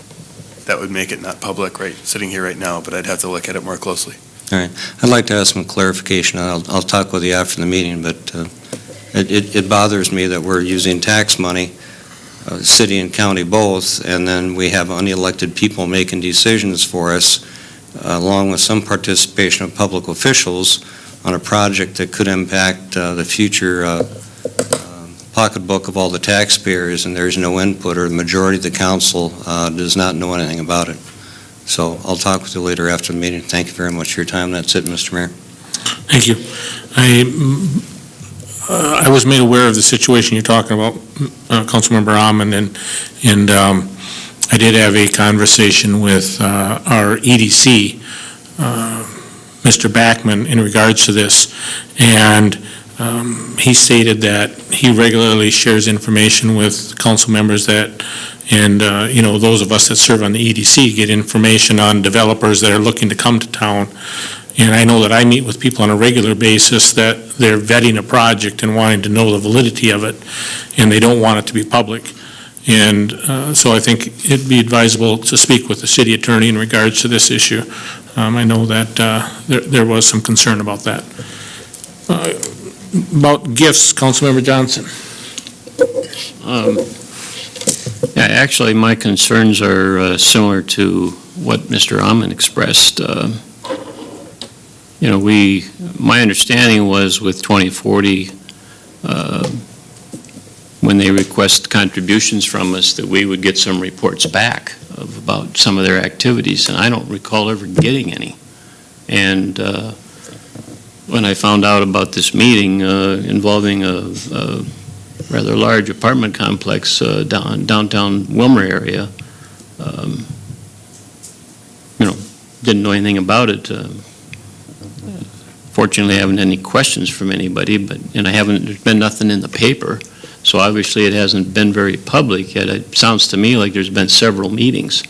that would make it not public sitting here right now, but I'd have to look at it more closely. All right. I'd like to ask some clarification. I'll talk with you after the meeting, but it bothers me that we're using tax money, city and county both, and then we have unelected people making decisions for us, along with some participation of public officials on a project that could impact the future pocketbook of all the taxpayers, and there's no input, or the majority of the council does not know anything about it. So I'll talk with you later after the meeting. Thank you very much for your time. That's it, Mr. Mayor. Thank you. I was made aware of the situation you're talking about, Councilmember Amon, and I did have a conversation with our EDC, Mr. Backman, in regards to this, and he stated that he regularly shares information with council members and those of us that serve on the EDC get information on developers that are looking to come to town. And I know that I meet with people on a regular basis that they're vetting a project and wanting to know the validity of it, and they don't want it to be public. And so I think it'd be advisable to speak with the city attorney in regards to this issue. I know that there was some concern about that. About gifts, Councilmember Johnson. Yeah, actually, my concerns are similar to what Mr. Amon expressed. My understanding was with 2040, when they request contributions from us, that we would get some reports back about some of their activities, and I don't recall ever getting any. And when I found out about this meeting involving a rather large apartment complex downtown Willmar area, didn't know anything about it. Fortunately, I haven't had any questions from anybody, there's been nothing in the paper, so obviously it hasn't been very public yet. It sounds to me like there's been several meetings,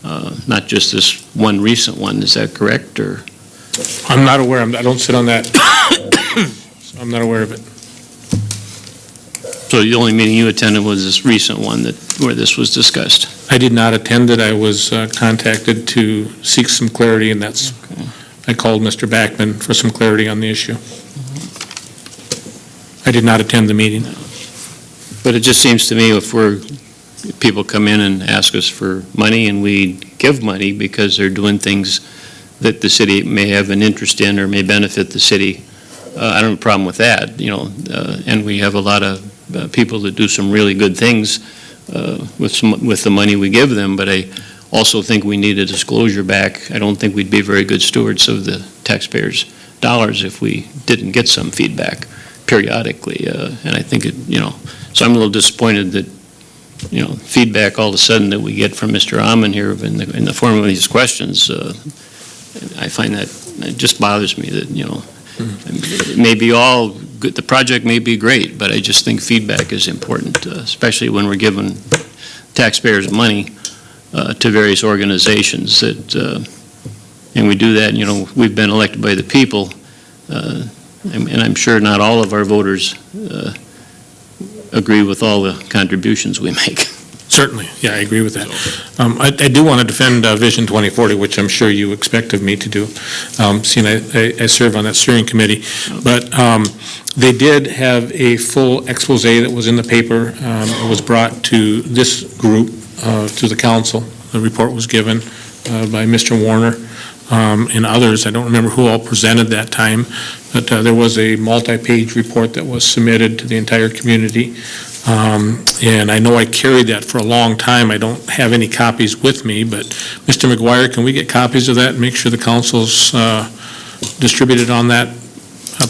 not just this one recent one. Is that correct, or? I'm not aware, I don't sit on that. So I'm not aware of it. So the only meeting you attended was this recent one where this was discussed? I did not attend it. I was contacted to seek some clarity, and that's, I called Mr. Backman for some clarity on the issue. I did not attend the meeting. But it just seems to me if people come in and ask us for money and we give money because they're doing things that the city may have an interest in or may benefit the city, I don't have a problem with that, and we have a lot of people that do some really good things with the money we give them, but I also think we need a disclosure back. I don't think we'd be very good stewards of the taxpayers' dollars if we didn't get some feedback periodically, and I think so I'm a little disappointed that, feedback all of a sudden that we get from Mr. Amon here in the form of these questions, I find that it just bothers me that, it may be all good, the project may be great, but I just think feedback is important, especially when we're giving taxpayers money to various organizations that, and we do that, we've been elected by the people, and I'm sure not all of our voters agree with all the contributions we make. Certainly, yeah, I agree with that. I do want to defend Vision 2040, which I'm sure you expect of me to do, seeing I serve on that steering committee. But they did have a full expose that was in the paper. It was brought to this group, to the council. The report was given by Mr. Warner and others. I don't remember who all presented that time, but there was a multi-page report that was submitted to the entire community. And I know I carried that for a long time. I don't have any copies with me, but Mr. McGuire, can we get copies of that and make sure the council's distributed on that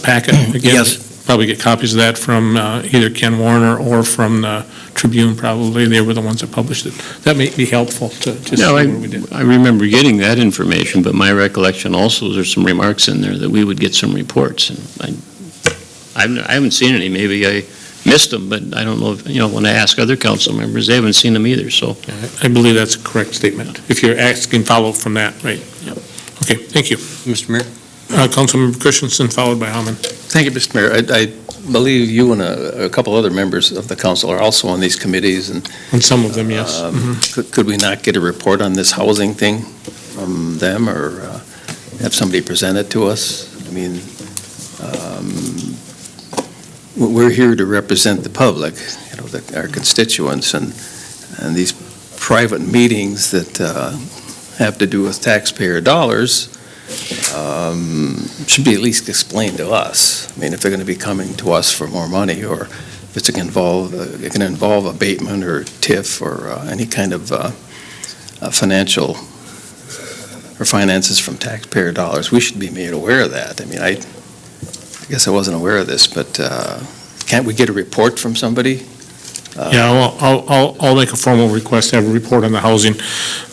packet again? Yes. Probably get copies of that from either Ken Warner or from the Tribune, probably. They were the ones that published it. That may be helpful to see what we did. I remember getting that information, but my recollection also, there's some remarks in there that we would get some reports. And I haven't seen any. Maybe I missed them, but I don't know if, when I ask other council members, they haven't seen them either, so. I believe that's a correct statement, if you're asking follow-up from that, right? Yep. Okay, thank you. Mr. Mayor? Councilmember Christianson, followed by Hammond. Thank you, Mr. Mayor. I believe you and a couple other members of the council are also on these committees, and On some of them, yes. could we not get a report on this housing thing from them, or have somebody present it to us? I mean, we're here to represent the public, our constituents, and these private meetings that have to do with taxpayer dollars should be at least explained to us. I mean, if they're going to be coming to us for more money, or if it's it can involve abatement or TIF or any kind of financial or finances from taxpayer dollars. We should be made aware of that. I mean, I guess I wasn't aware of this, but can't we get a report from somebody? Yeah, well, I'll make a formal request to have a report on the housing.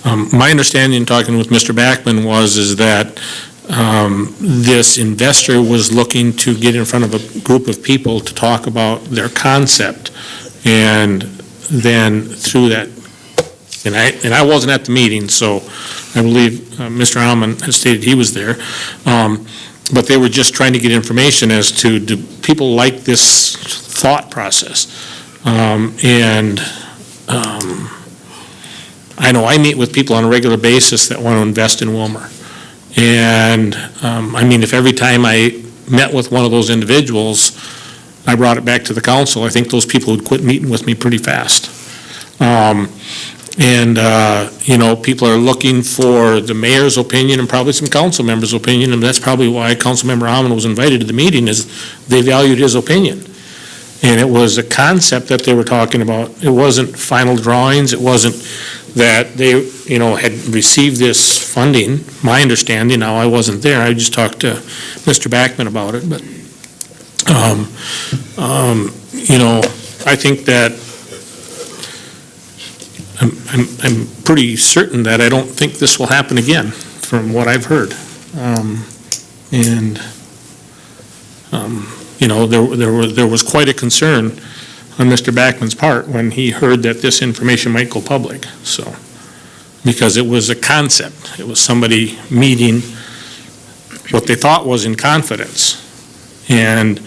My understanding, talking with Mr. Backman, is that this investor was looking to get in front of a group of people to talk about their concept, and then through that, and I wasn't at the meeting, so I believe Mr. Alman has stated he was there, but they were just trying to get information as to, do people like this thought process? I know I meet with people on a regular basis that want to invest in Willmar. And, I mean, if every time I met with one of those individuals, I brought it back to the council, I think those people would quit meeting with me pretty fast. People are looking for the mayor's opinion and probably some council members' opinion, and that's probably why Councilmember Alman was invited to the meeting, is they valued his opinion. And it was a concept that they were talking about. It wasn't final drawings. It wasn't that they, had received this funding. My understanding, now I wasn't there, I just talked to Mr. Backman about it, but, I think that I'm pretty certain that I don't think this will happen again, from what I've heard. There was quite a concern on Mr. Backman's part when he heard that this information might go public, so, because it was a concept. It was somebody meeting what they thought was in confidence. And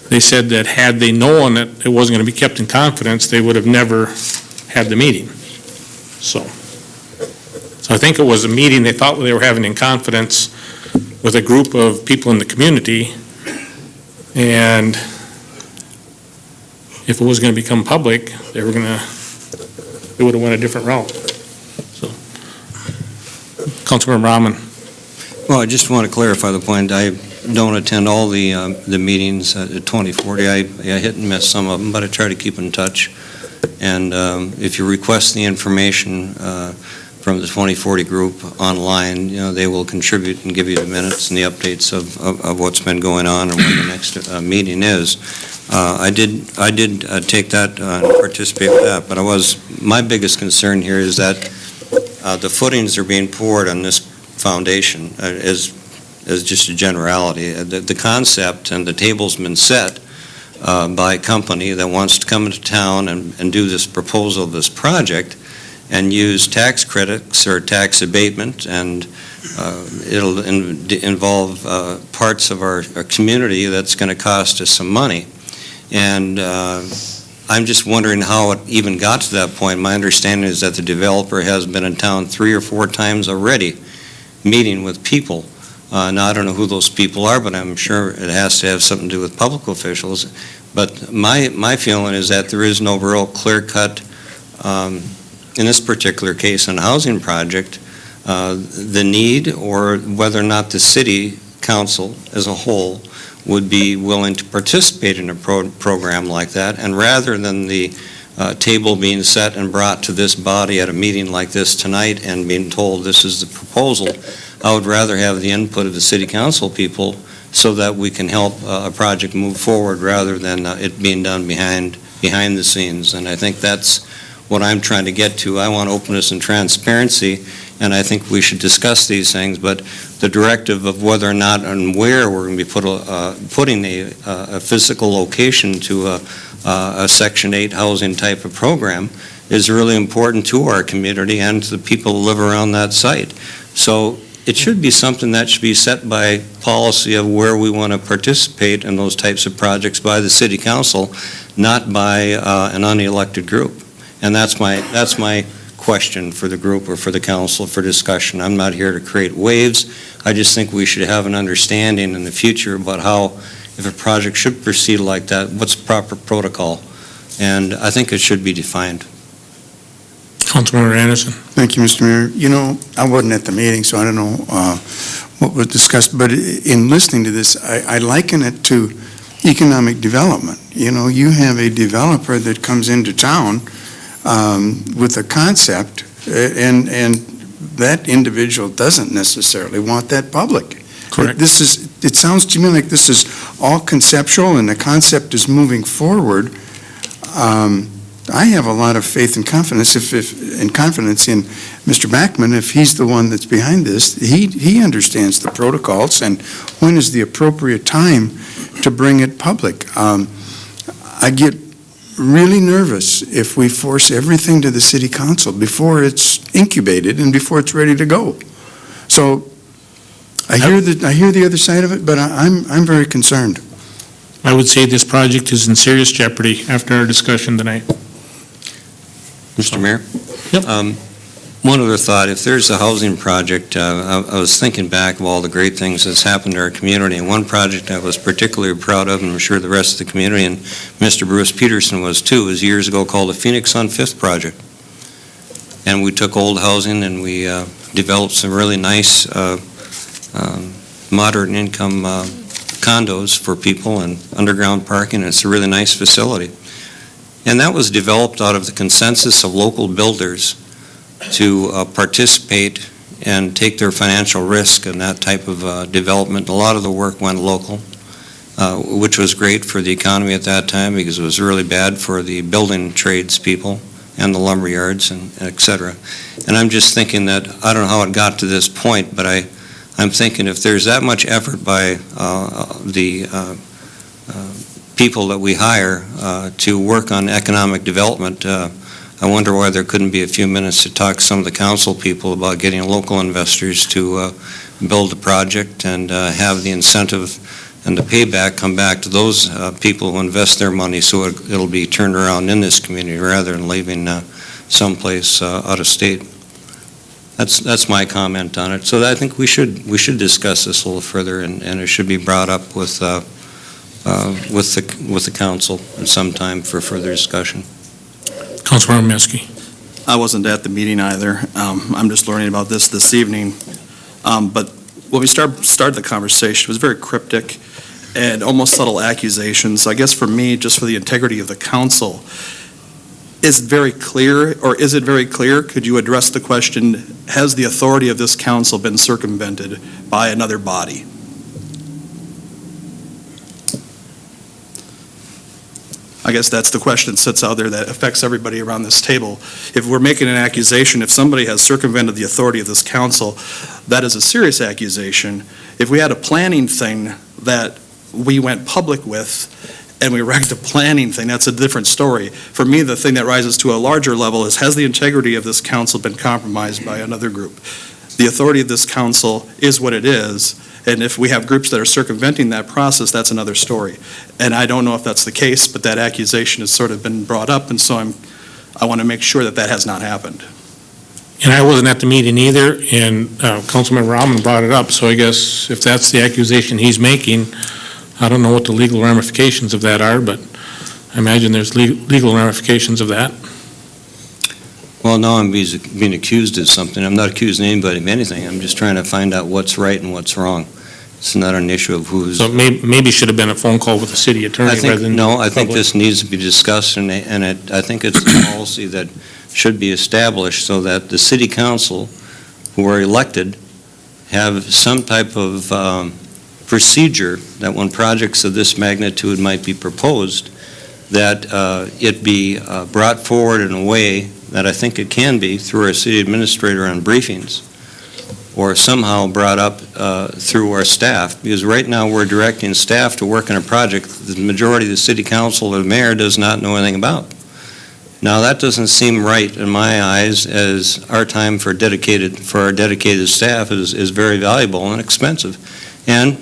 they said that had they known that it wasn't going to be kept in confidence, they would have never had the meeting. So I think it was a meeting they thought they were having in confidence with a group of people in the community. And if it was going to become public, they would have went a different route. So, Councilmember Rahman. Well, I just want to clarify the point. I don't attend all the meetings at 2040. I hit and miss some of them, but I try to keep in touch. And if you request the information from the 2040 group online, they will contribute and give you the minutes and the updates of what's been going on and when the next meeting is. I did take that and participate with that, but my biggest concern here is that the footings are being poured on this foundation as just a generality. The concept and the table's been set by a company that wants to come into town and do this proposal of this project and use tax credits or tax abatement, and it'll involve parts of our community that's going to cost us some money. And I'm just wondering how it even got to that point. My understanding is that the developer has been in town 3 or 4 times already, meeting with people. Now, I don't know who those people are, but I'm sure it has to have something to do with public officials. But my feeling is that there is no real clear-cut, in this particular case, on a housing project, the need or whether or not the city council as a whole would be willing to participate in a program like that. And rather than the table being set and brought to this body at a meeting like this tonight and being told this is the proposal, I would rather have the input of the city council people so that we can help a project move forward rather than it being done behind the scenes. And I think that's what I'm trying to get to. I want openness and transparency, and I think we should discuss these things, but the directive of whether or not and where we're going to be putting a physical location to a Section 8 housing type of program is really important to our community and to the people who live around that site. So it should be something that should be set by policy of where we want to participate in those types of projects by the city council, not by an unelected group. And that's my question for the group or for the council for discussion. I'm not here to create waves. I just think we should have an understanding in the future about how, if a project should proceed like that, what's the proper protocol? And I think it should be defined. Councilmember Anderson. Thank you, Mr. Mayor. I wasn't at the meeting, so I don't know what was discussed, but in listening to this, I liken it to economic development. You know, you have a developer that comes into town with a concept, and that individual doesn't necessarily want that public. Correct. It sounds to me like this is all conceptual, and the concept is moving forward. I have a lot of faith and confidence in Mr. Backman. If he's the one that's behind this, he understands the protocols and when is the appropriate time to bring it public. I get really nervous if we force everything to the city council before it's incubated and before it's ready to go. So I hear the other side of it, but I'm very concerned. I would say this project is in serious jeopardy after our discussion tonight. Mr. Mayor? Yep. One other thought, if there's a housing project, I was thinking back of all the great things that's happened to our community, and one project I was particularly proud of, and I'm sure the rest of the community, and Mr. Bruce Peterson was too, was years ago called the Phoenix on Fifth Project. And we took old housing and we developed some really nice moderate income condos for people and underground parking, and it's a really nice facility. And that was developed out of the consensus of local builders to participate and take their financial risk in that type of development. A lot of the work went local, which was great for the economy at that time because it was really bad for the building trades people and the lumber yards and et cetera. And I'm just thinking that, I don't know how it got to this point, but I'm thinking if there's that much effort by the people that we hire to work on economic development, I wonder why there couldn't be a few minutes to talk to some of the council people about getting local investors to build a project and have the incentive and the payback come back to those people who invest their money, so it'll be turned around in this community rather than leaving someplace out of state. That's my comment on it. So I think we should discuss this a little further, and it should be brought up with the council at some time for further discussion. Councilmember Mueske. I wasn't at the meeting either. I'm just learning about this evening. But when we started the conversation, it was very cryptic and almost subtle accusations. I guess for me, just for the integrity of the council, is it very clear? Could you address the question, has the authority of this council been circumvented by another body? I guess that's the question that sits out there that affects everybody around this table. If we're making an accusation, if somebody has circumvented the authority of this council, that is a serious accusation. If we had a planning thing that we went public with and we wrecked a planning thing, that's a different story. For me, the thing that rises to a larger level is, has the integrity of this council been compromised by another group? The authority of this council is what it is. And if we have groups that are circumventing that process, that's another story. And I don't know if that's the case, but that accusation has sort of been brought up, and so I want to make sure that that has not happened. And I wasn't at the meeting either, and Councilman Rahman brought it up, so I guess if that's the accusation he's making, I don't know what the legal ramifications of that are, but I imagine there's legal ramifications of that. Well, now I'm being accused of something. I'm not accusing anybody of anything. I'm just trying to find out what's right and what's wrong. It's not an issue of who's... So maybe should have been a phone call with the city attorney rather than... No, I think this needs to be discussed, and I think it's a policy that should be established so that the city council, who are elected, have some type of procedure that when projects of this magnitude might be proposed, that it be brought forward in a way that I think it can be through our city administrator on briefings, or somehow brought up through our staff, because right now we're directing staff to work on a project the majority of the city council or the mayor does not know anything about. Now, that doesn't seem right in my eyes, as our time for our dedicated staff is very valuable and expensive, and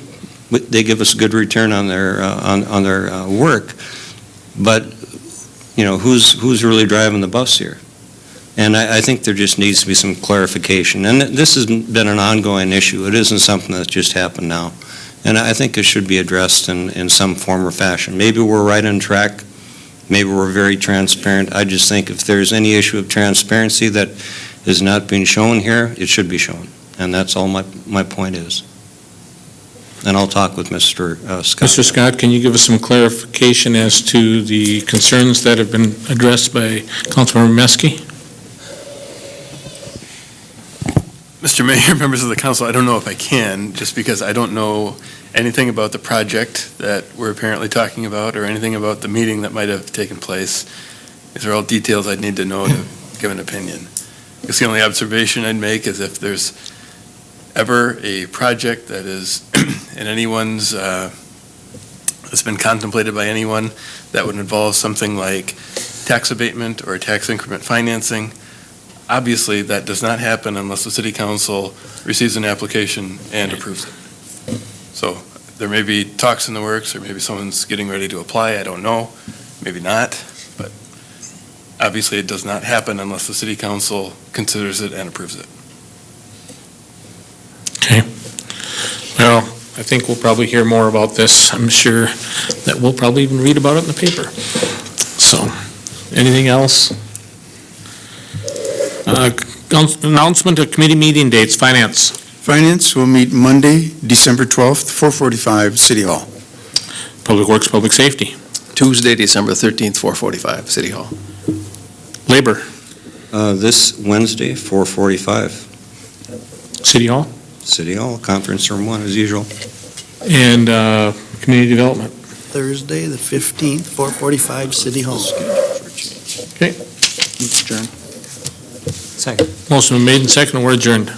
they give us a good return on their work. But you know, who's really driving the bus here? And I think there just needs to be some clarification. And this has been an ongoing issue. It isn't something that just happened now. And I think it should be addressed in some form or fashion. Maybe we're right on track. Maybe we're very transparent. I just think if there's any issue of transparency that is not being shown here, it should be shown. And that's all my point is. and I'll talk with Mr. Scott. Mr. Scott, can you give us some clarification as to the concerns that have been addressed by Councilmember Mueske? Mr. Mayor, members of the council, I don't know if I can, just because I don't know anything about the project that we're apparently talking about, or anything about the meeting that might have taken place. These are all details I'd need to know to give an opinion. I guess the only observation I'd make is if there's ever a project that is in anyone's, that's been contemplated by anyone, that would involve something like tax abatement or tax increment financing, obviously, that does not happen unless the city council receives an application and approves it. So there may be talks in the works, or maybe someone's getting ready to apply, I don't know, maybe not, but obviously it does not happen unless the city council considers it and approves it. Okay. Well, I think we'll probably hear more about this. I'm sure that we'll probably even read about it in the paper. So, anything else? Announcement of committee meeting dates, Finance. Finance will meet Monday, December 12th, 4:45, City Hall. Public Works, Public Safety. Tuesday, December 13th, 4:45, City Hall. Labor, This Wednesday, 4:45, City Hall. City Hall, Conference Room 1 as usual. And Community Development. Thursday, the 15th, 4:45, City Hall. Okay. Adjourn. Second. Motion been made and seconded, we're adjourned.